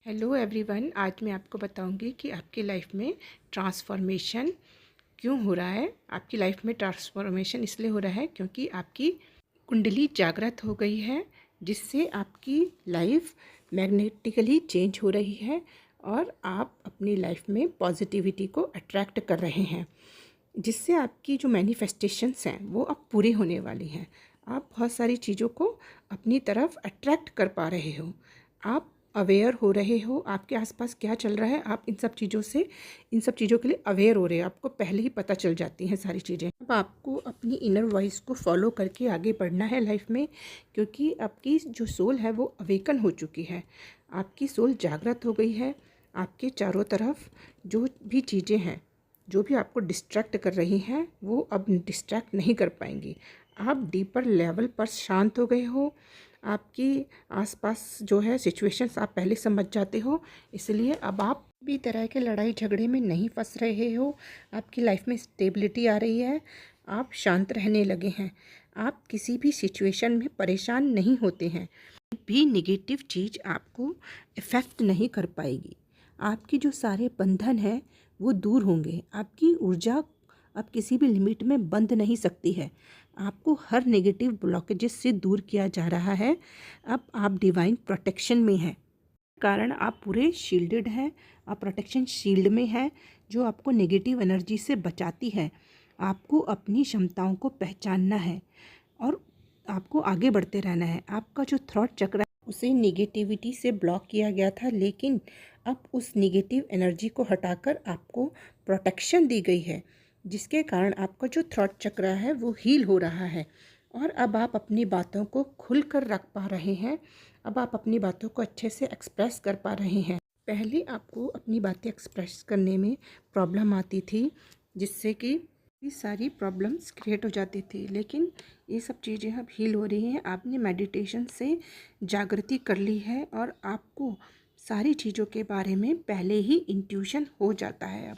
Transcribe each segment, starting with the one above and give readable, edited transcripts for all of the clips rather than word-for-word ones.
Hello everyone, आज मैं आपको बताऊंगी कि आपकी लाइफ में ट्रांसफॉर्मेशन क्यों हो रहा है। आपकी लाइफ में ट्रांसफॉर्मेशन इसलिए हो रहा है क्योंकि आपकी कुंडली जागृत हो गई है, जिससे आपकी लाइफ मैग्नेटिकली चेंज हो रही है और आप अपनी लाइफ में पॉजिटिविटी को अट्रैक्ट कर रहे हैं, जिससे आपकी जो मैनिफेस्टेशंस हैं वो अब पूरी होने वाली हैं। आप बहुत सारी चीज़ों को अपनी तरफ अट्रैक्ट कर पा रहे हो। आप अवेयर हो रहे हो आपके आसपास क्या चल रहा है। आप इन सब चीज़ों के लिए अवेयर हो रहे हो। आपको पहले ही पता चल जाती हैं सारी चीज़ें। अब आपको अपनी इनर वॉइस को फॉलो करके आगे बढ़ना है लाइफ में, क्योंकि आपकी जो सोल है वो अवेकन हो चुकी है। आपकी सोल जागृत हो गई है। आपके चारों तरफ जो भी चीज़ें हैं, जो भी आपको डिस्ट्रैक्ट कर रही हैं, वो अब डिस्ट्रैक्ट नहीं कर पाएंगी। आप डीपर लेवल पर शांत हो गए हो। आपकी आसपास जो है सिचुएशंस आप पहले समझ जाते हो, इसलिए अब आप भी तरह के लड़ाई झगड़े में नहीं फंस रहे हो। आपकी लाइफ में स्टेबिलिटी आ रही है। आप शांत रहने लगे हैं। आप किसी भी सिचुएशन में परेशान नहीं होते हैं। भी निगेटिव चीज़ आपको इफ़ेक्ट नहीं कर पाएगी। आपकी जो सारे बंधन हैं वो दूर होंगे। आपकी ऊर्जा अब किसी भी लिमिट में बंध नहीं सकती है। आपको हर नेगेटिव ब्लॉकेजेस से दूर किया जा रहा है। अब आप डिवाइन प्रोटेक्शन में हैं, कारण आप पूरे शील्डेड हैं। आप प्रोटेक्शन शील्ड में हैं, जो आपको नेगेटिव एनर्जी से बचाती है। आपको अपनी क्षमताओं को पहचानना है और आपको आगे बढ़ते रहना है। आपका जो थॉट चक्र उसे निगेटिविटी से ब्लॉक किया गया था, लेकिन अब उस निगेटिव एनर्जी को हटाकर आपको प्रोटेक्शन दी गई है, जिसके कारण आपका जो थॉट चक्र है वो हील हो रहा है। और अब आप अपनी बातों को खुलकर रख पा रहे हैं। अब आप अपनी बातों को अच्छे से एक्सप्रेस कर पा रहे हैं। पहले आपको अपनी बातें एक्सप्रेस करने में प्रॉब्लम आती थी, जिससे कि ये सारी प्रॉब्लम्स क्रिएट हो जाती थी, लेकिन ये सब चीज़ें अब हील हो रही हैं। आपने मेडिटेशन से जागृति कर ली है और आपको सारी चीज़ों के बारे में पहले ही इंट्यूशन हो जाता है।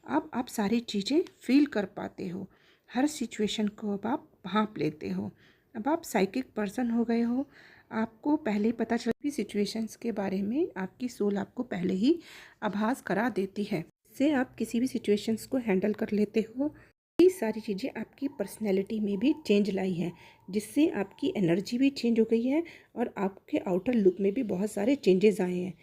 अब आप सारी चीज़ें फील कर पाते हो। हर सिचुएशन को अब आप भांप लेते हो। अब आप साइकिक पर्सन हो गए हो। आपको पहले ही पता चल सिचुएशंस के बारे में आपकी सोल आपको पहले ही आभास करा देती है। इससे आप किसी भी सिचुएशंस को हैंडल कर लेते हो। ये सारी चीज़ें आपकी पर्सनैलिटी में भी चेंज लाई हैं, जिससे आपकी एनर्जी भी चेंज हो गई है और आपके आउटर लुक में भी बहुत सारे चेंजेस आए हैं।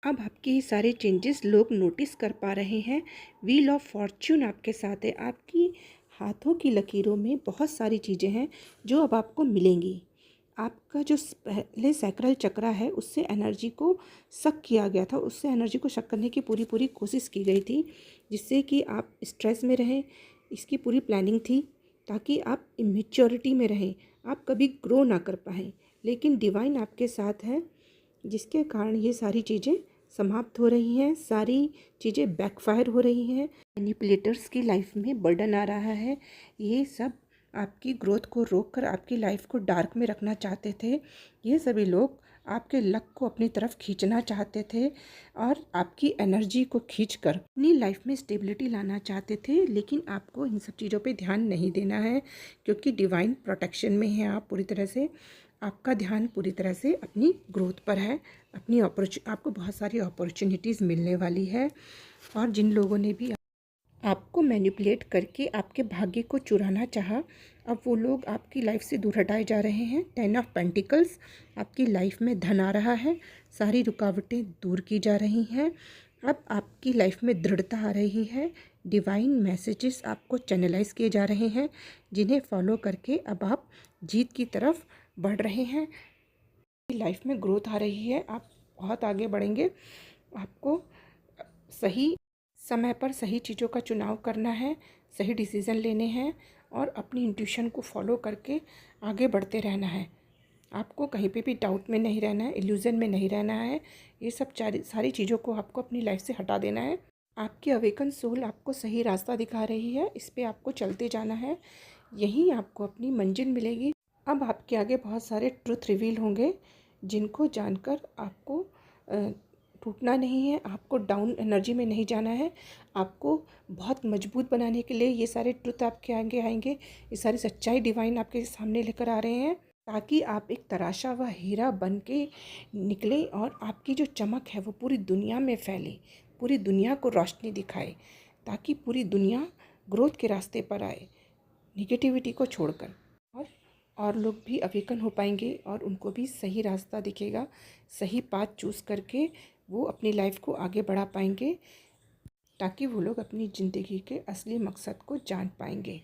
अब आपके ये सारे चेंजेस लोग नोटिस कर पा रहे हैं। व्हील ऑफ फॉर्च्यून आपके साथ है। आपकी हाथों की लकीरों में बहुत सारी चीज़ें हैं जो अब आपको मिलेंगी। आपका जो पहले सैक्रल चक्र है उससे एनर्जी को शक किया गया था, उससे एनर्जी को शक करने की पूरी पूरी कोशिश की गई थी, जिससे कि आप स्ट्रेस में रहें। इसकी पूरी प्लानिंग थी ताकि आप इमेच्योरिटी में रहें, आप कभी ग्रो ना कर पाएँ। लेकिन डिवाइन आपके साथ है, जिसके कारण ये सारी चीज़ें समाप्त हो रही हैं। सारी चीज़ें बैकफायर हो रही हैं। मैनिपुलेटर्स की लाइफ में बर्डन आ रहा है। ये सब आपकी ग्रोथ को रोककर आपकी लाइफ को डार्क में रखना चाहते थे। ये सभी लोग आपके लक को अपनी तरफ खींचना चाहते थे और आपकी एनर्जी को खींचकर अपनी लाइफ में स्टेबिलिटी लाना चाहते थे, लेकिन आपको इन सब चीज़ों पे ध्यान नहीं देना है, क्योंकि डिवाइन प्रोटेक्शन में है आप पूरी तरह से। आपका ध्यान पूरी तरह से अपनी ग्रोथ पर है। आपको बहुत सारी अपॉर्चुनिटीज़ मिलने वाली है। और जिन लोगों ने भी आपको मैनिपुलेट करके आपके भाग्य को चुराना चाहा, अब वो लोग आपकी लाइफ से दूर हटाए जा रहे हैं। 10 ऑफ पेंटिकल्स, आपकी लाइफ में धन आ रहा है। सारी रुकावटें दूर की जा रही हैं। अब आपकी लाइफ में दृढ़ता आ रही है। डिवाइन मैसेजेस आपको चैनलाइज किए जा रहे हैं, जिन्हें फॉलो करके अब आप जीत की तरफ बढ़ रहे हैं। लाइफ में ग्रोथ आ रही है। आप बहुत आगे बढ़ेंगे। आपको सही समय पर सही चीज़ों का चुनाव करना है, सही डिसीज़न लेने हैं और अपनी इंट्यूशन को फॉलो करके आगे बढ़ते रहना है। आपको कहीं पे भी डाउट में नहीं रहना है, इल्यूज़न में नहीं रहना है। ये सब सारी चीज़ों को आपको अपनी लाइफ से हटा देना है। आपकी अवेकन सोल आपको सही रास्ता दिखा रही है, इस पे आपको चलते जाना है। यहीं आपको अपनी मंजिल मिलेगी। अब आपके आगे बहुत सारे ट्रुथ रिवील होंगे, जिनको जानकर आपको टूटना नहीं है। आपको डाउन एनर्जी में नहीं जाना है। आपको बहुत मजबूत बनाने के लिए ये सारे ट्रुथ आपके आगे आएंगे। ये सारी सच्चाई डिवाइन आपके सामने लेकर आ रहे हैं। ताकि आप एक तराशा हुआ हीरा बन के निकलें और आपकी जो चमक है वो पूरी दुनिया में फैले, पूरी दुनिया को रोशनी दिखाए, ताकि पूरी दुनिया ग्रोथ के रास्ते पर आए, निगेटिविटी को छोड़कर। और और लोग भी अवेकन हो पाएंगे और उनको भी सही रास्ता दिखेगा, सही पाथ चूज़ करके वो अपनी लाइफ को आगे बढ़ा पाएंगे, ताकि वो लोग अपनी ज़िंदगी के असली मकसद को जान पाएंगे।